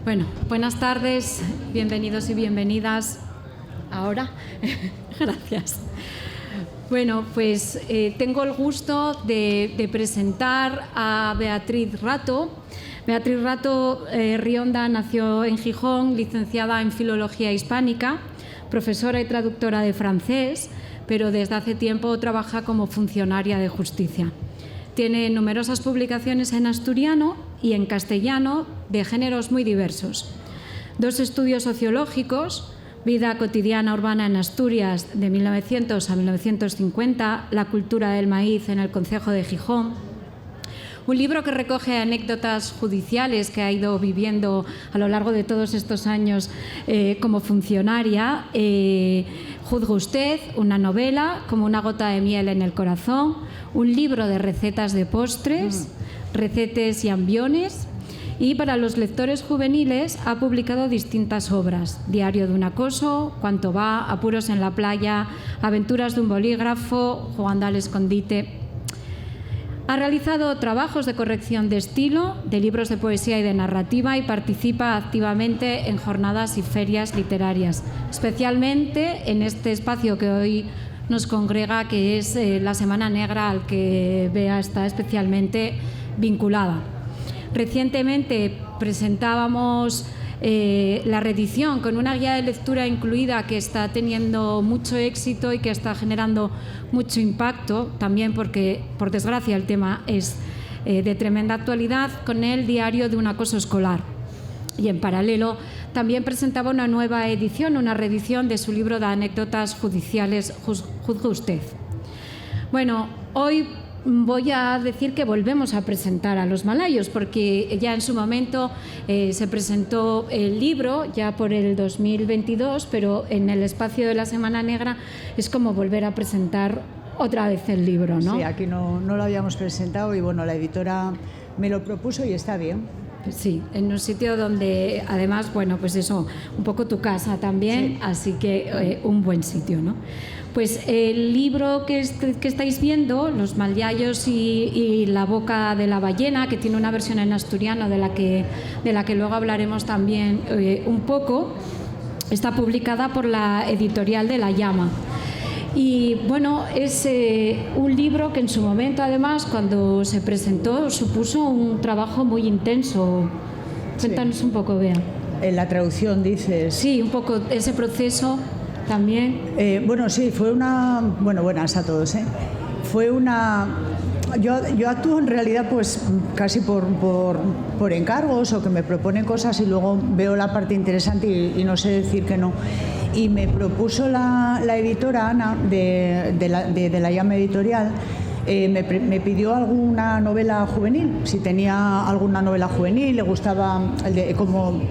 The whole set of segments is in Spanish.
Bueno, buenas tardes, bienvenidos y bienvenidas. Ahora, gracias. Bueno, pues tengo el gusto de presentar a Beatriz Rato. Beatriz Rato Rionda nació en Gijón, licenciada en Filología Hispánica, profesora y traductora de francés, pero desde hace tiempo trabaja como funcionaria de justicia. Tiene numerosas publicaciones en asturiano y en castellano de géneros muy diversos. 2 estudios sociológicos, Vida cotidiana urbana en Asturias de 1900 a 1950, La cultura del maíz en el concejo de Gijón. Un libro que recoge anécdotas judiciales que ha ido viviendo a lo largo de todos estos años como funcionaria. Juzgue usted, una novela, Como una gota de miel en el corazón, un libro de recetas de postres, Recetes y ambiones. Y para los lectores juveniles ha publicado distintas obras: Diario de un acoso, Cuánto va, Apuros en la playa, Aventuras de un bolígrafo, Jugando al escondite. Ha realizado trabajos de corrección de estilo, de libros de poesía y de narrativa, y participa activamente en jornadas y ferias literarias, especialmente en este espacio que hoy nos congrega, que es la Semana Negra, al que Bea está especialmente vinculada. Recientemente presentábamos la reedición con una guía de lectura incluida que está teniendo mucho éxito y que está generando mucho impacto, también porque, por desgracia, el tema es de tremenda actualidad, con el Diario de un acoso escolar. Y en paralelo también presentaba una nueva edición, una reedición de su libro de anécdotas judiciales, Juzgue usted. Bueno, hoy voy a decir que volvemos a presentar a los malayos, porque ya en su momento se presentó el libro, ya por el 2022, pero en el espacio de la Semana Negra es como volver a presentar otra vez el libro, ¿no? Sí, aquí no lo habíamos presentado y bueno, la editora me lo propuso y está bien. Sí, en un sitio donde además, bueno, pues eso, un poco tu casa también, sí. Así que un buen sitio, ¿no? Pues el libro que estáis viendo, Los malayos y la boca de la ballena, que tiene una versión en asturiano de la que luego hablaremos también un poco, está publicada por la editorial de La Llama. Y bueno, es un libro que en su momento, además, cuando se presentó, supuso un trabajo muy intenso. Cuéntanos un poco, Bea. En la traducción, dices. Sí, un poco ese proceso también. Bueno, sí, fue una... Bueno, buenas a todos, ¿eh? Fue una... Yo actúo en realidad pues casi por encargos o que me proponen cosas y luego veo la parte interesante y no sé decir que no. Y me propuso la editora Ana de la Llama Editorial, me pidió alguna novela juvenil, si tenía alguna novela juvenil, le gustaba como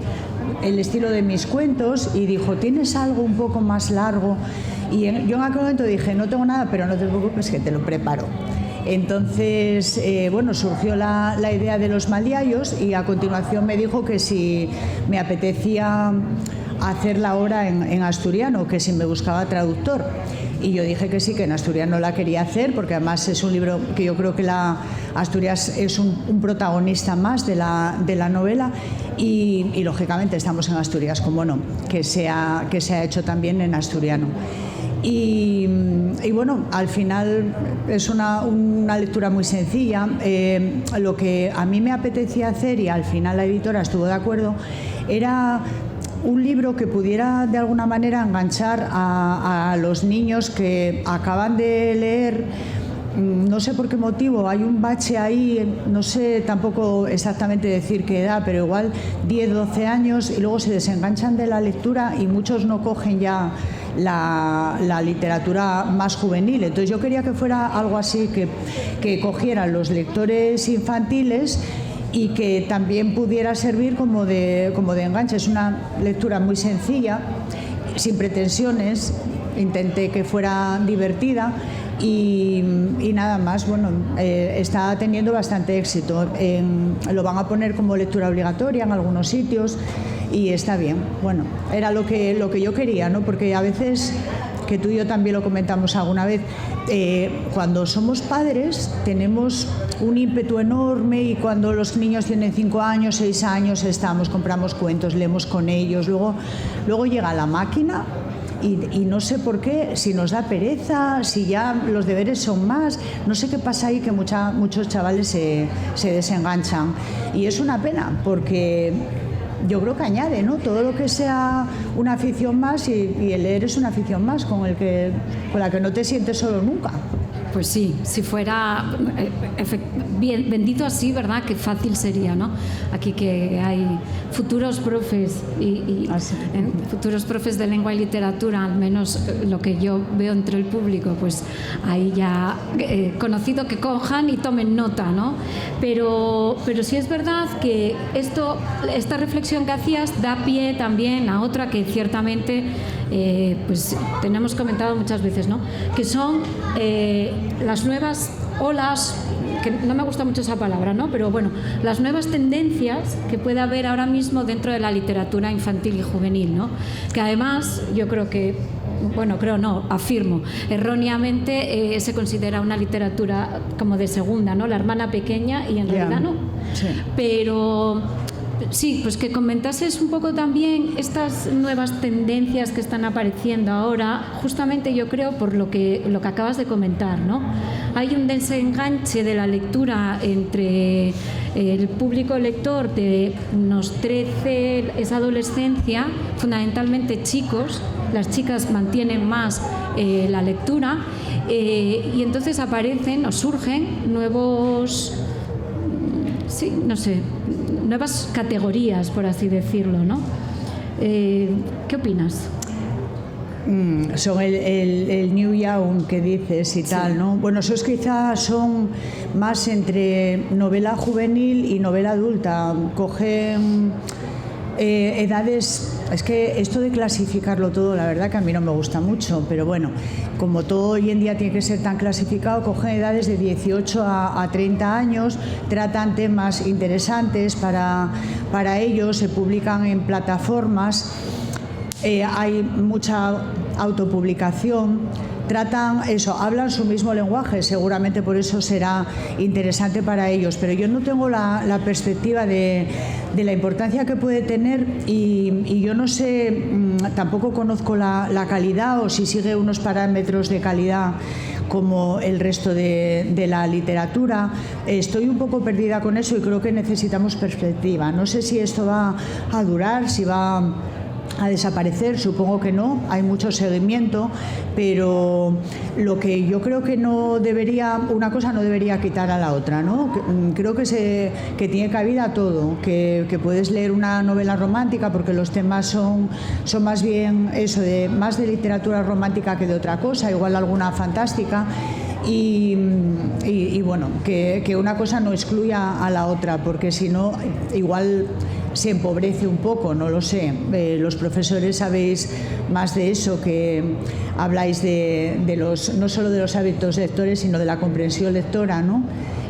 el estilo de mis cuentos, y dijo, ¿tienes algo un poco más largo? Y yo en aquel momento dije, no tengo nada, pero no te preocupes que te lo preparo. Entonces, bueno, surgió la idea de Los malayos y a continuación me dijo que si me apetecía hacer la obra en asturiano, que si me buscaba traductor. Y yo dije que sí, que en asturiano la quería hacer, porque además es un libro que yo creo que Asturias es un protagonista más de la novela y lógicamente estamos en Asturias, como no, que se ha hecho también en asturiano. Y bueno, al final es una lectura muy sencilla. Lo que a mí me apetecía hacer, y al final la editora estuvo de acuerdo, era un libro que pudiera de alguna manera enganchar a los niños que acaban de leer. No sé por qué motivo, hay un bache ahí, no sé tampoco exactamente decir qué edad, pero igual 10, 12 años, y luego se desenganchan de la lectura y muchos no cogen ya la literatura más juvenil. Entonces yo quería que fuera algo así, que cogieran los lectores infantiles y que también pudiera servir como de enganche. Es una lectura muy sencilla, sin pretensiones, intenté que fuera divertida y nada más. Bueno, está teniendo bastante éxito. Lo van a poner como lectura obligatoria en algunos sitios y está bien. Bueno, era lo que yo quería, ¿no? Porque a veces que tú y yo también lo comentamos alguna vez, cuando somos padres tenemos un ímpetu enorme y cuando los niños tienen 5 años, 6 años, compramos cuentos, leemos con ellos, luego llega la máquina y no sé por qué, si nos da pereza, si ya los deberes son más, no sé qué pasa ahí que muchos chavales se desenganchan. Y es una pena porque yo creo que añade, ¿no? Todo lo que sea una afición más y el leer es una afición más con la que no te sientes solo nunca. Pues sí, si fuera bien, bendito así, ¿verdad? Qué fácil sería, ¿no? Aquí que hay futuros profes futuros profes de lengua y literatura, al menos lo que yo veo entre el público, pues ahí ya conocido que cojan y tomen nota, ¿no? Pero sí es verdad que esta reflexión que hacías da pie también a otra que ciertamente pues tenemos comentado muchas veces, ¿no? Que son las nuevas olas, que no me gusta mucho esa palabra, ¿no? Pero bueno, las nuevas tendencias que puede haber ahora mismo dentro de la literatura infantil y juvenil, ¿no? Que además yo creo que, afirmo, erróneamente se considera una literatura como de segunda, ¿no? La hermana pequeña, y en realidad no. Sí. Pero sí, pues que comentases un poco también estas nuevas tendencias que están apareciendo ahora, justamente yo creo por lo que acabas de comentar, ¿no? Hay un desenganche de la lectura entre el público lector de unos 13, esa adolescencia, fundamentalmente chicos, las chicas mantienen más la lectura y entonces aparecen o surgen nuevos, sí, no sé, nuevas categorías, por así decirlo, ¿no? ¿Qué opinas? Son el New Young que dices y tal, ¿no? Bueno, esos quizás son más entre novela juvenil y novela adulta. Cogen edades. Es que esto de clasificarlo todo, la verdad que a mí no me gusta mucho, pero bueno, como todo hoy en día tiene que ser tan clasificado, cogen edades de 18 a 30 años, tratan temas interesantes para ellos, se publican en plataformas, hay mucha autopublicación, tratan eso, hablan su mismo lenguaje, seguramente por eso será interesante para ellos, pero yo no tengo la perspectiva de la importancia que puede tener y yo no sé, tampoco conozco la calidad o si sigue unos parámetros de calidad como el resto de la literatura. Estoy un poco perdida con eso y creo que necesitamos perspectiva. No sé si esto va a durar, si va a desaparecer, supongo que no, hay mucho seguimiento, pero lo que yo creo que no debería, una cosa no debería quitar a la otra, ¿no? Creo que tiene cabida todo, que puedes leer una novela romántica porque los temas son más bien eso, más de literatura romántica que de otra cosa, igual alguna fantástica. Y bueno, que una cosa no excluya a la otra, porque si no, igual se empobrece un poco, no lo sé. Los profesores sabéis más de eso, que habláis de no solo de los hábitos lectores, sino de la comprensión lectora, ¿no?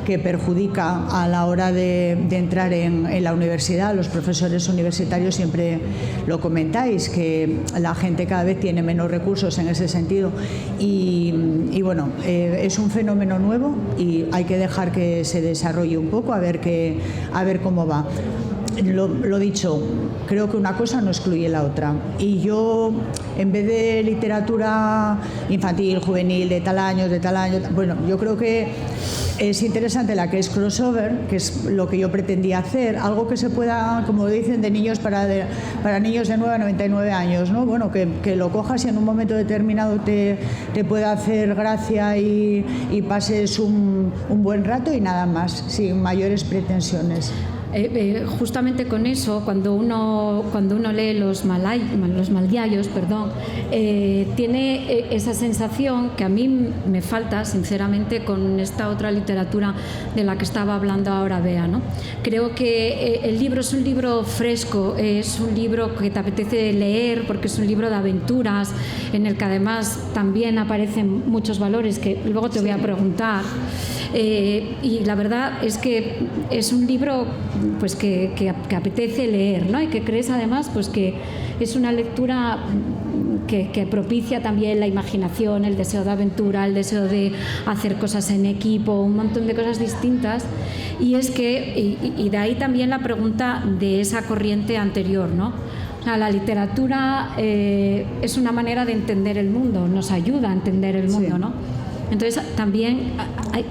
Que perjudica a la hora de entrar en la universidad. Los profesores universitarios siempre lo comentáis, que la gente cada vez tiene menos recursos en ese sentido y bueno, es un fenómeno nuevo y hay que dejar que se desarrolle un poco a ver cómo va. Lo dicho, creo que una cosa no excluye la otra y yo, en vez de literatura infantil, juvenil, de tal año, bueno, yo creo que es interesante la que es crossover, que es lo que yo pretendía hacer, algo que se pueda, como dicen, de niños para niños de 9 a 99 años, ¿no? Bueno, que lo cojas y en un momento determinado te pueda hacer gracia y pases un buen rato y nada más, sin mayores pretensiones. Justamente con eso, cuando uno lee los maldiallos, tiene esa sensación que a mí me falta, sinceramente, con esta otra literatura de la que estaba hablando ahora Bea, ¿no? Creo que el libro es un libro fresco, es un libro que te apetece leer porque es un libro de aventuras, en el que además también aparecen muchos valores que luego te voy a preguntar. Y la verdad es que es un libro pues que apetece leer, ¿no? Y que crees además pues que es una lectura que propicia también la imaginación, el deseo de aventura, el deseo de hacer cosas en equipo, un montón de cosas distintas. Y es que, y de ahí también la pregunta de esa corriente anterior, ¿no? O sea, la literatura es una manera de entender el mundo, nos ayuda a entender el mundo, ¿no? Entonces también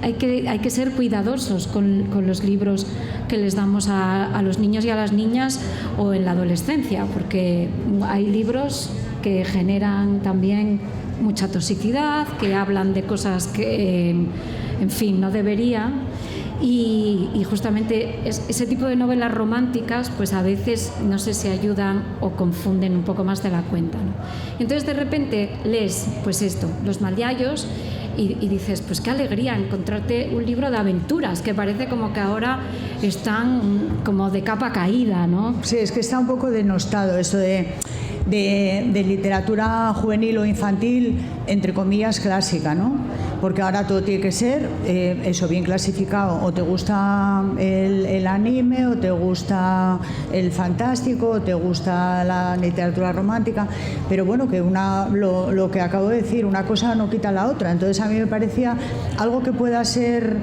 hay que ser cuidadosos con los libros que les damos a los niños y a las niñas o en la adolescencia, porque hay libros que generan también mucha toxicidad, que hablan de cosas que, en fin, no deberían. Y justamente ese tipo de novelas románticas pues a veces no sé si ayudan o confunden un poco más de la cuenta, ¿no? Entonces de repente lees pues esto, Los Maliayos, y dices pues qué alegría encontrarte un libro de aventuras, que parece como que ahora están como de capa caída, ¿no? Sí, es que está un poco denostado eso de literatura juvenil o infantil, entre comillas, clásica, ¿no? Porque ahora todo tiene que ser eso, bien clasificado. O te gusta el anime, o te gusta el fantástico, o te gusta la literatura romántica. Pero bueno, que lo que acabo de decir, una cosa no quita la otra. Entonces a mí me parecía algo que pueda ser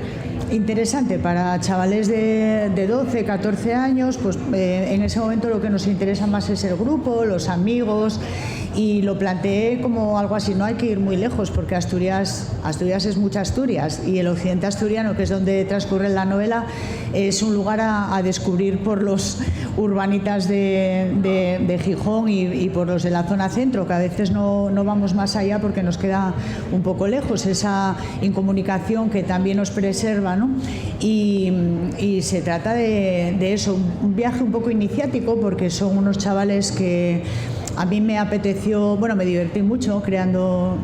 interesante para chavales de 12, 14 años, pues en ese momento lo que nos interesa más es el grupo, los amigos, y lo planteé como algo así. No hay que ir muy lejos porque Asturias es mucha Asturias, y el occidente asturiano, que es donde transcurre la novela, es un lugar a descubrir por los urbanitas de Gijón y por los de la zona centro, que a veces no vamos más allá porque nos queda un poco lejos esa incomunicación que también nos preserva, ¿no? Y se trata de eso, un viaje un poco iniciático, porque son unos chavales que a mí me apeteció, bueno, me divertí mucho creando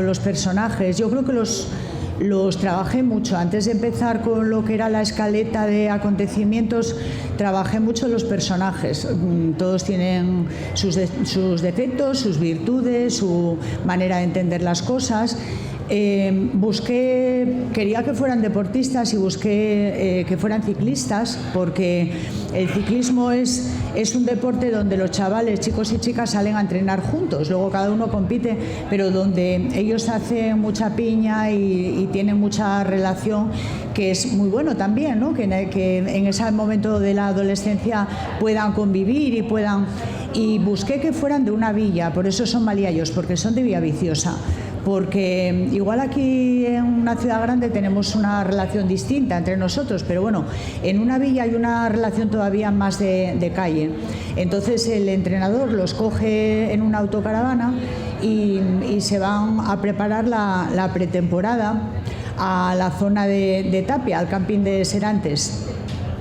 los personajes. Yo creo que los trabajé mucho. Antes de empezar con lo que era la escaleta de acontecimientos, trabajé mucho los personajes. Todos tienen sus defectos, sus virtudes, su manera de entender las cosas. Quería que fueran deportistas y busqué que fueran ciclistas, porque el ciclismo es un deporte donde los chavales, chicos y chicas, salen a entrenar juntos, luego cada uno compite, pero donde ellos hacen mucha piña y tienen mucha relación, que es muy bueno también, ¿no? Que en ese momento de la adolescencia puedan convivir y busqué que fueran de una villa, por eso son maliayos, porque son de Villaviciosa. Porque igual aquí en una ciudad grande tenemos una relación distinta entre nosotros, pero bueno, en una villa hay una relación todavía más de calle. Entonces el entrenador los coge en una autocaravana y se van a preparar la pretemporada a la zona de Tapia, al camping de Serantes.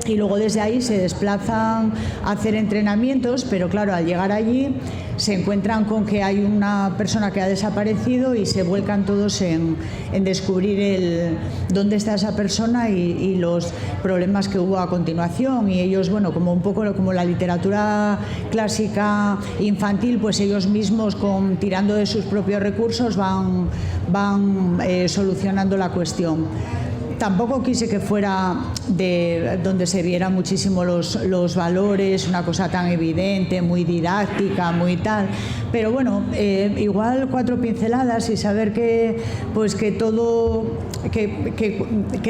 Y luego desde ahí se desplazan a hacer entrenamientos, pero claro, al llegar allí se encuentran con que hay una persona que ha desaparecido y se vuelcan todos en descubrir dónde está esa persona y los problemas que hubo a continuación. Y ellos, bueno, como un poco como la literatura clásica infantil, pues ellos mismos, tirando de sus propios recursos, van solucionando la cuestión. Tampoco quise que fuera de donde se vieran muchísimo los valores, una cosa tan evidente, muy didáctica, muy tal. Pero bueno, igual 4 pinceladas y saber que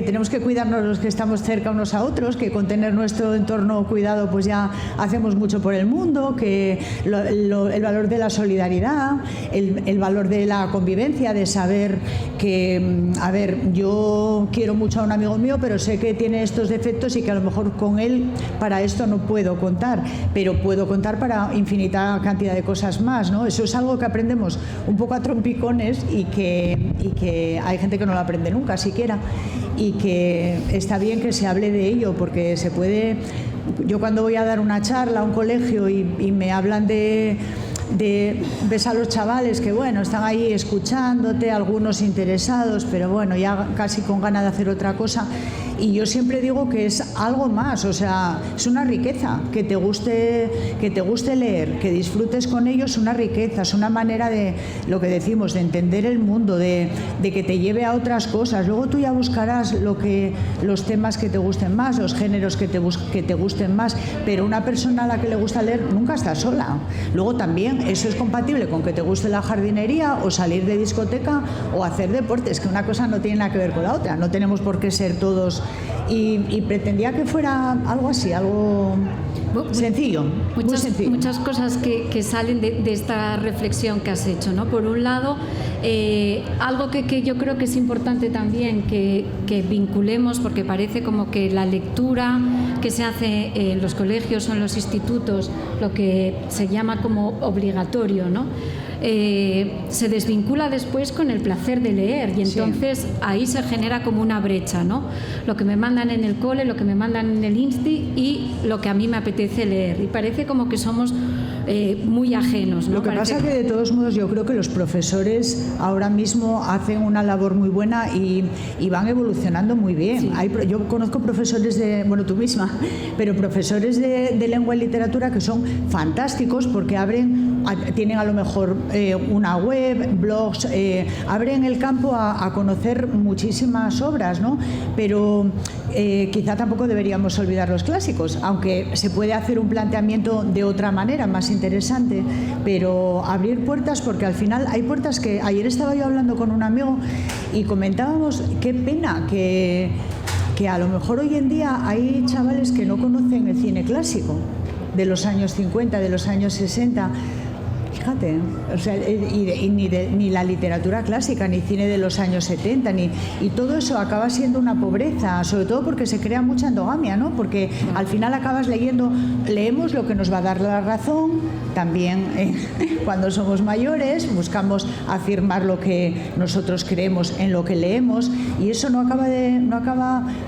tenemos que cuidarnos los que estamos cerca unos a otros, que con tener nuestro entorno cuidado pues ya hacemos mucho por el mundo, que el valor de la solidaridad, el valor de la convivencia, de saber que, a ver, yo quiero mucho a un amigo mío, pero sé que tiene estos defectos y que a lo mejor con él para esto no puedo contar, pero puedo contar para infinita cantidad de cosas más, ¿no? Eso es algo que aprendemos un poco a trompicones y que hay gente que no lo aprende nunca siquiera, y que está bien que se hable de ello, porque se puede. Yo cuando voy a dar una charla a un colegio y me hablan ves a los chavales que bueno, están ahí escuchándote, algunos interesados, pero bueno, ya casi con ganas de hacer otra cosa, y yo siempre digo que es algo más, o sea, es una riqueza, que te guste leer, que disfrutes con ellos, es una riqueza, es una manera de, lo que decimos, de entender el mundo, de que te lleve a otras cosas. Luego tú ya buscarás los temas que te gusten más, los géneros que te gusten más, pero una persona a la que le gusta leer nunca está sola. Luego también eso es compatible con que te guste la jardinería o salir de discoteca o hacer deportes, que una cosa no tiene nada que ver con la otra, no tenemos por qué ser todos, y pretendía que fuera algo así, algo sencillo, muy sencillo. Muchas cosas que salen de esta reflexión que has hecho, ¿no? Por un lado, algo que yo creo que es importante también que vinculemos, porque parece como que la lectura que se hace en los colegios o en los institutos, lo que se llama como obligatorio, ¿no? Se desvincula después con el placer de leer, y entonces ahí se genera como una brecha, ¿no? Lo que me mandan en el cole, lo que me mandan en el insti y lo que a mí me apetece leer, y parece como que somos muy ajenos, ¿no? Lo que pasa que de todos modos yo creo que los profesores ahora mismo hacen una labor muy buena y van evolucionando muy bien. Sí. Yo conozco profesores bueno, tú misma, pero profesores de lengua y literatura que son fantásticos porque tienen a lo mejor una web, blogs, abren el campo a conocer muchísimas obras, ¿no? Pero quizá tampoco deberíamos olvidar los clásicos, aunque se puede hacer un planteamiento de otra manera, más interesante, pero abrir puertas, porque al final hay puertas que... Ayer estaba yo hablando con un amigo y comentábamos qué pena que a lo mejor hoy en día hay chavales que no conocen el cine clásico de los años 50, de los años 60... Fíjate, o sea, ni la literatura clásica, ni cine de los años 70, y todo eso acaba siendo una pobreza, sobre todo porque se crea mucha endogamia, ¿no? Porque al final acabas leemos lo que nos va a dar la razón, también cuando somos mayores buscamos afirmar lo que nosotros creemos en lo que leemos, y eso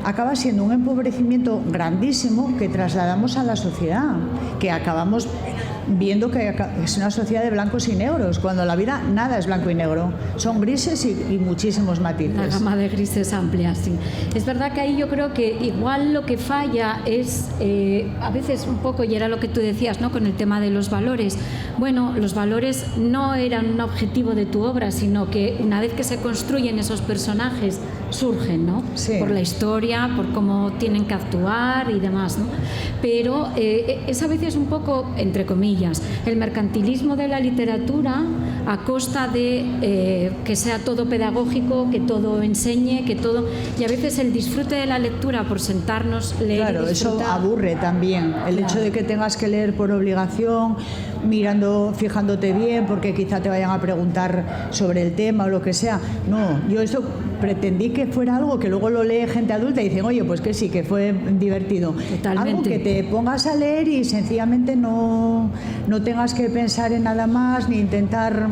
acaba siendo un empobrecimiento grandísimo que trasladamos a la sociedad, que acabamos viendo que es una sociedad de blancos y negros, cuando la vida nada es blanco y negro, son grises y muchísimos matices. Una gama de grises amplia, sí. Es verdad que ahí yo creo que igual lo que falla es a veces un poco, y era lo que tú decías, ¿no? Con el tema de los valores. Bueno, los valores no eran un objetivo de tu obra, sino que una vez que se construyen esos personajes surgen, ¿no? Sí. Por la historia, por cómo tienen que actuar y demás, ¿no? Pero es a veces un poco, entre comillas, el mercantilismo de la literatura a costa de que sea todo pedagógico, que todo enseñe, que todo... Y a veces el disfrute de la lectura por sentarnos, leer... Claro, eso aburre también. El hecho de que tengas que leer por obligación, fijándote bien, porque quizá te vayan a preguntar sobre el tema o lo que sea. No, yo eso pretendí que fuera algo que luego lo lee gente adulta y dicen, oye, pues que sí, que fue divertido. Totalmente. Algo que te pongas a leer y sencillamente no tengas que pensar en nada más ni intentar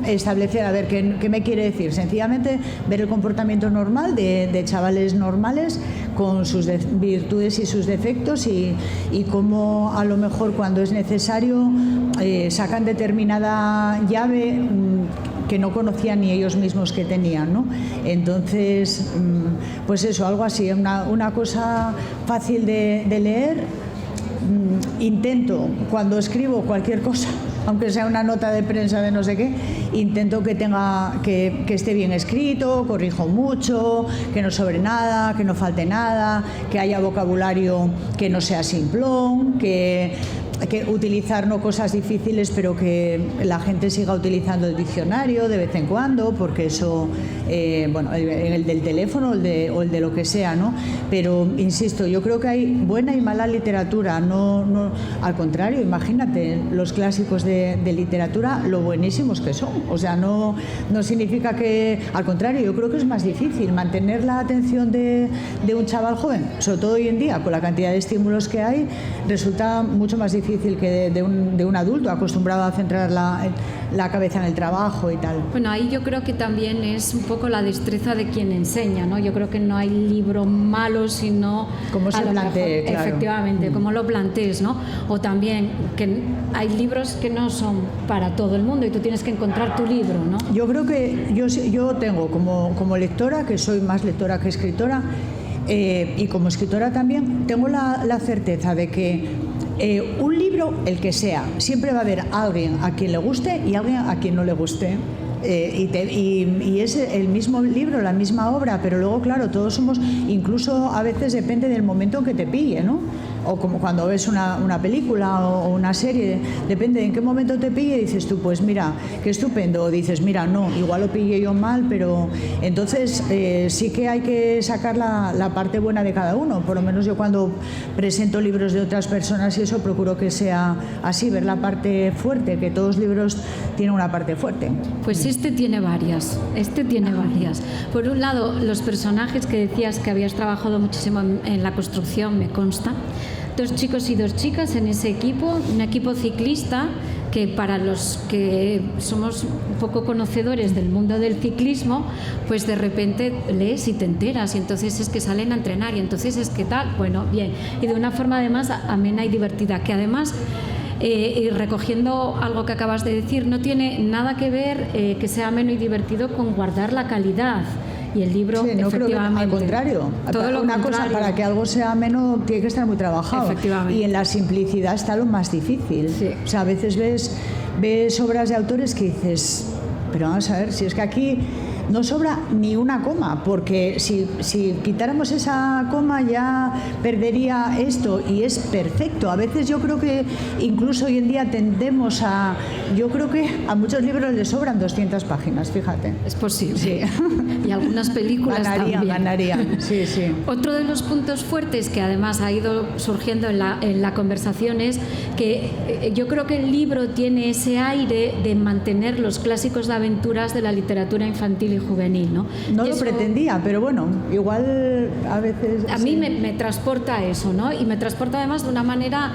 establecer, a ver, ¿qué me quiere decir? Sencillamente ver el comportamiento normal de chavales normales con sus virtudes y sus defectos y cómo a lo mejor cuando es necesario sacan determinada llave que no conocían ni ellos mismos que tenían, ¿no? Entonces, pues eso, algo así, una cosa fácil de leer. Intento, cuando escribo cualquier cosa, aunque sea una nota de prensa de no sé qué, intento que esté bien escrito, corrijo mucho, que no sobre nada, que no falte nada, que haya vocabulario que no sea simplón, que utilizar no cosas difíciles, pero que la gente siga utilizando el diccionario de vez en cuando, porque eso, bueno, el del teléfono o el de lo que sea, ¿no? Pero, insisto, yo creo que hay buena y mala literatura, no, al contrario, imagínate, los clásicos de literatura, lo buenísimos que son, o sea, no significa que, al contrario, yo creo que es más difícil mantener la atención de un chaval joven, sobre todo hoy en día, con la cantidad de estímulos que hay, resulta mucho más difícil difícil que de un adulto acostumbrado a centrar la cabeza en el trabajo y tal. Bueno, ahí yo creo que también es un poco la destreza de quien enseña, ¿no? Yo creo que no hay libro malo, sino cómo se plantee, claro. Efectivamente, cómo lo plantees, ¿no? O también que hay libros que no son para todo el mundo y tú tienes que encontrar tu libro, ¿no? Yo creo que yo tengo como lectora, que soy más lectora que escritora, y como escritora también, tengo la certeza de que un libro, el que sea, siempre va a haber alguien a quien le guste y alguien a quien no le guste. Y es el mismo libro, la misma obra, pero luego, claro, todos somos, incluso a veces depende del momento en que te pille, ¿no? O como cuando ves una película o una serie, depende de en qué momento te pille, dices tú, pues mira, qué estupendo, o dices, mira, no, igual lo pillé yo mal, pero entonces sí que hay que sacar la parte buena de cada uno. Por lo menos yo cuando presento libros de otras personas y eso procuro que sea así, ver la parte fuerte, que todos los libros tienen una parte fuerte. Pues este tiene varias. Por un lado, los personajes que decías que habías trabajado muchísimo en la construcción, me consta. 2 chicos y 2 chicas en ese equipo, un equipo ciclista que para los que somos un poco conocedores del mundo del ciclismo, pues de repente lees y te enteras y entonces es que salen a entrenar y entonces es que tal, bueno, bien. Y de una forma además amena y divertida, que además... y recogiendo algo que acabas de decir, no tiene nada que ver que sea ameno y divertido con guardar la calidad. Y el libro, sí, no, efectivamente, al contrario, todo lo una contrario. Cosa para que algo sea ameno tiene que estar muy trabajado. Efectivamente. Y en la simplicidad está lo más difícil. Sí. O sea, a veces ves obras de autores que dices, pero vamos a ver, si es que aquí no sobra ni una coma, porque si quitáramos esa coma ya perdería esto, y es perfecto. A veces yo creo que incluso hoy en día tendemos yo creo que a muchos libros les sobran 200 páginas, fíjate. Es posible. Sí. Y algunas películas ganarían. Sí, sí. Otro de los puntos fuertes que además ha ido surgiendo en la conversación es que yo creo que el libro tiene ese aire de mantener los clásicos de aventuras de la literatura infantil y juvenil, ¿no? No y lo eso, pretendía, pero bueno, igual a veces... A mí me transporta a eso, ¿no? Y me transporta además de una manera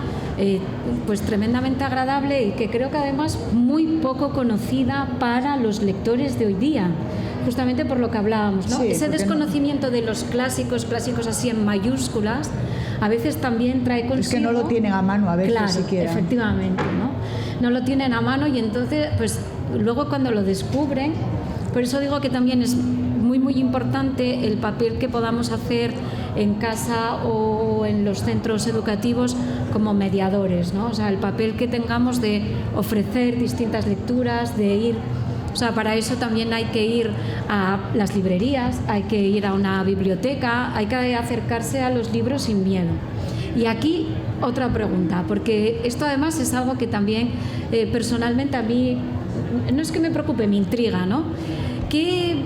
pues tremendamente agradable y que creo que además muy poco conocida para los lectores de hoy día. Justamente por lo que hablábamos, ¿no? Sí, ese desconocimiento de los clásicos así en mayúsculas, a veces también trae consigo... Es que no lo tienen a mano a veces, claro, siquiera. Efectivamente, ¿no? No lo tienen a mano y entonces, pues luego cuando lo descubren, por eso digo que también es muy, muy importante el papel que podamos hacer en casa o en los centros educativos como mediadores, ¿no? O sea, el papel que tengamos de ofrecer distintas lecturas, de ir... O sea, para eso también hay que ir a las librerías, hay que ir a una biblioteca, hay que acercarse a los libros sin miedo. Y aquí otra pregunta, porque esto además es algo que también personalmente a mí, no es que me preocupe, me intriga, ¿no? Que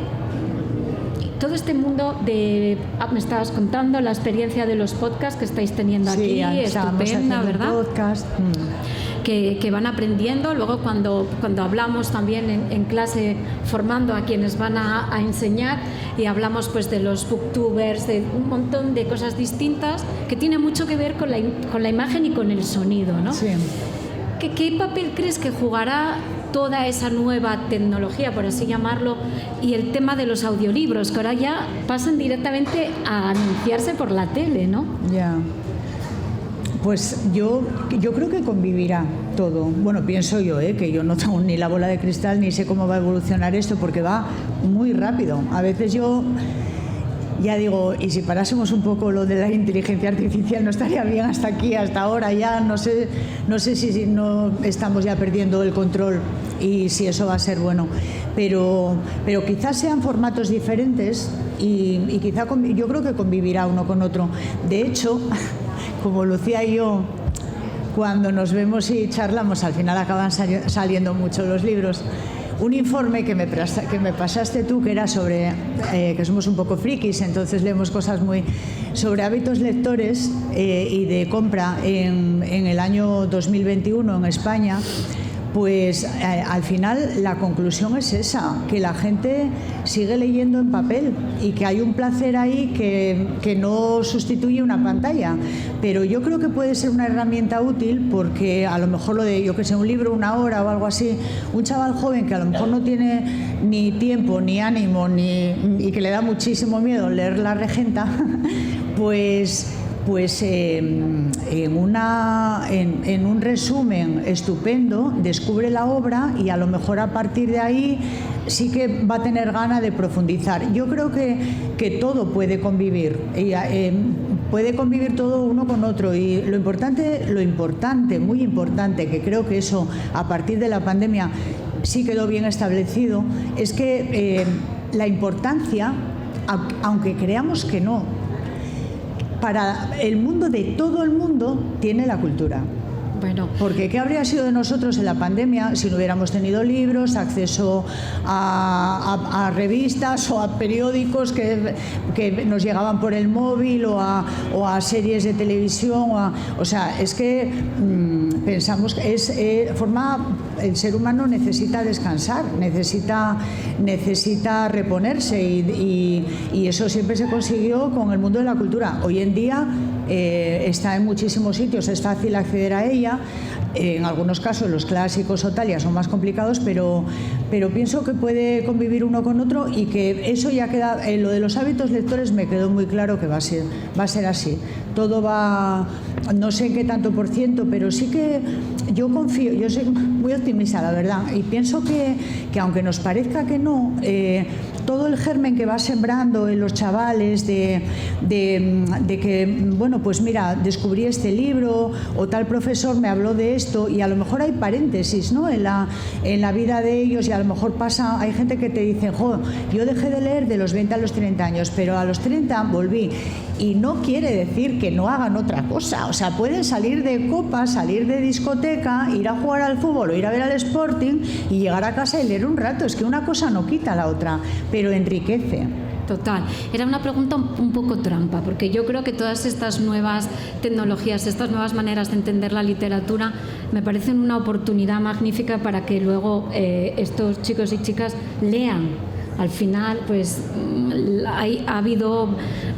todo este mundo me estabas contando la experiencia de los podcasts que estáis teniendo aquí, estupenda, ¿verdad? Podcast. Que van aprendiendo. Luego cuando hablamos también en clase formando a quienes van a enseñar y hablamos pues de los booktubers, de un montón de cosas distintas que tiene mucho que ver con la imagen y con el sonido, ¿no? Sí. ¿Qué papel crees que jugará toda esa nueva tecnología, por así llamarlo, y el tema de los audiolibros, que ahora ya pasan directamente a anunciarse por la tele, ¿no? Ya. Pues yo creo que convivirá todo. Bueno, pienso yo, que yo no tengo ni la bola de cristal ni sé cómo va a evolucionar esto porque va muy rápido. A veces yo ya digo, y si parásemos un poco lo de la inteligencia artificial no estaría bien hasta aquí, hasta ahora ya, no sé si no estamos ya perdiendo el control y si eso va a ser bueno. Pero quizás sean formatos diferentes y quizá yo creo que convivirá uno con otro. De hecho, como Lucía y yo, cuando nos vemos y charlamos, al final acaban saliendo mucho los libros. Un informe que me pasaste tú, que era sobre, que somos un poco frikis, entonces leemos cosas muy sobre hábitos lectores y de compra en el año 2021 en España, pues al final la conclusión es esa, que la gente sigue leyendo en papel y que hay un placer ahí que no sustituye una pantalla. Pero yo creo que puede ser una herramienta útil porque a lo mejor lo de, yo que sé, un libro, una hora o algo así, un chaval joven que a lo mejor no tiene ni tiempo, ni ánimo, y que le da muchísimo miedo leer La Regenta, pues en un resumen estupendo descubre la obra y a lo mejor a partir de ahí sí que va a tener ganas de profundizar. Yo creo que todo puede convivir, puede convivir todo uno con otro, y lo importante, muy importante, que creo que eso a partir de la pandemia sí quedó bien establecido, es que la importancia, aunque creamos que no, para el mundo, de todo el mundo, tiene la cultura. Bueno. Porque ¿qué habría sido de nosotros en la pandemia si no hubiéramos tenido libros, acceso a revistas o a periódicos que nos llegaban por el móvil o a series de televisión? O sea, es que pensamos que el ser humano necesita descansar, necesita reponerse y eso siempre se consiguió con el mundo de la cultura. Hoy en día está en muchísimos sitios, es fácil acceder a ella. En algunos casos los clásicos o tal ya son más complicados, pero pienso que puede convivir uno con otro y que eso ya queda. Lo de los hábitos lectores me quedó muy claro que va a ser así. Todo va, no sé en qué tanto por ciento, pero sí que yo confío, yo soy muy optimista, la verdad, y pienso que aunque nos parezca que no, todo el germen que va sembrando en los chavales de que, bueno, pues mira, descubrí este libro o tal profesor me habló de esto, y a lo mejor hay paréntesis, ¿no?, en la vida de ellos, y a lo mejor hay gente que te dice, jo, yo dejé de leer de los 20 a los 30 años, pero a los 30 volví. Y no quiere decir que no hagan otra cosa. O sea, pueden salir de copa, salir de discoteca, ir a jugar al fútbol o ir a ver al Sporting y llegar a casa y leer un rato. Es que una cosa no quita la otra, pero enriquece. Total. Era una pregunta un poco trampa, porque yo creo que todas estas nuevas tecnologías, estas nuevas maneras de entender la literatura, me parecen una oportunidad magnífica para que luego estos chicos y chicas lean. Al final, pues ha habido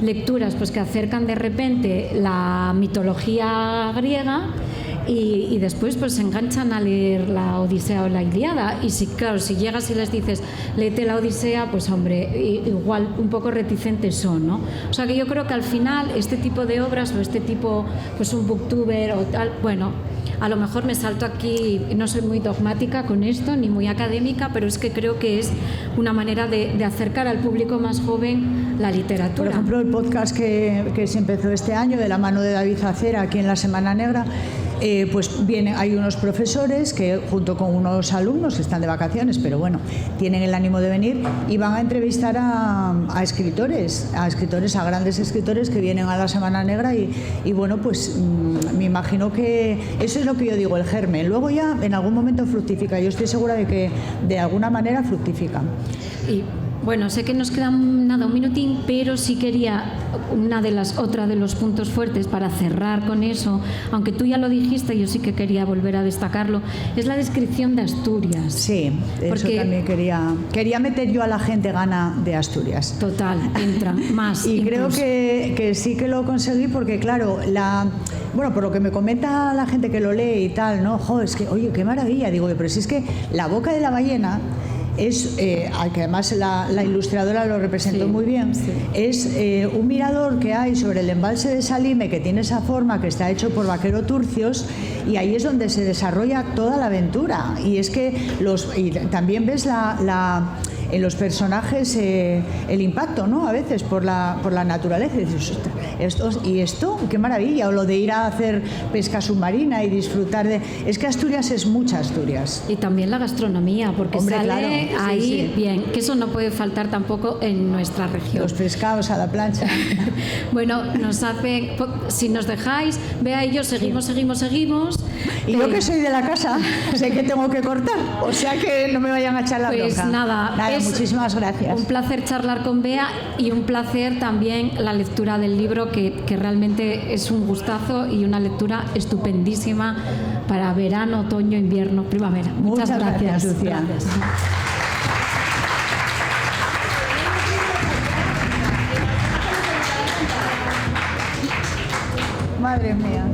lecturas pues que acercan de repente la mitología griega y después pues se enganchan a leer la Odisea o la Ilíada, y si llegas y les dices léete la Odisea, pues hombre, igual un poco reticentes son, ¿no? O sea que yo creo que al final este tipo de obras o este tipo, pues un booktuber o tal, bueno, a lo mejor me salto aquí, no soy muy dogmática con esto, ni muy académica, pero es que creo que es una manera de acercar al público más joven la literatura. Por ejemplo, el podcast que se empezó este año, de la mano de David Acera, aquí en la Semana Negra, pues hay unos profesores que junto con unos alumnos que están de vacaciones, pero bueno, tienen el ánimo de venir y van a entrevistar a escritores, a grandes escritores que vienen a la Semana Negra y bueno, pues me imagino que eso es lo que yo digo, el germen. Luego ya en algún momento fructifica. Yo estoy segura de que de alguna manera fructifica. Y bueno, sé que nos queda un minutín, pero sí quería otra de los puntos fuertes para cerrar con eso, aunque tú ya lo dijiste, yo sí que quería volver a destacarlo, es la descripción de Asturias. Sí, eso también quería meter yo a la gente gana de Asturias. Total, entra más. Y incluso. Creo que sí que lo conseguí porque, claro, bueno, por lo que me comenta la gente que lo lee y tal, ¿no? Jo, es que, oye, qué maravilla. Digo, pero si es que La boca de la ballena es, que además la ilustradora lo representó muy bien, es un mirador que hay sobre el embalse de Salime, que tiene esa forma, que está hecho por Vaquero Turcios, y ahí es donde se desarrolla toda la aventura. Y es que y también ves en los personajes el impacto, ¿no?, a veces por la naturaleza. Y dices, esto, qué maravilla. O lo de ir a hacer pesca submarina y disfrutar de... Es que Asturias es mucha Asturias. Y también la gastronomía, porque hombre, sale claro, ahí sí. Bien, que eso no puede faltar tampoco en nuestra región. Los pescados a la plancha. Bueno, si nos dejáis, vea y yo seguimos. Y yo que soy de la casa, sé que tengo que cortar, o sea que no me vayan a echar la bronca. Pues nada, Pues, muchísimas gracias. Un placer charlar con Bea y un placer también la lectura del libro, que realmente es un gustazo y una lectura estupendísima para verano, otoño, invierno, primavera. Muchas gracias, Lucía. Gracias. Madre mía.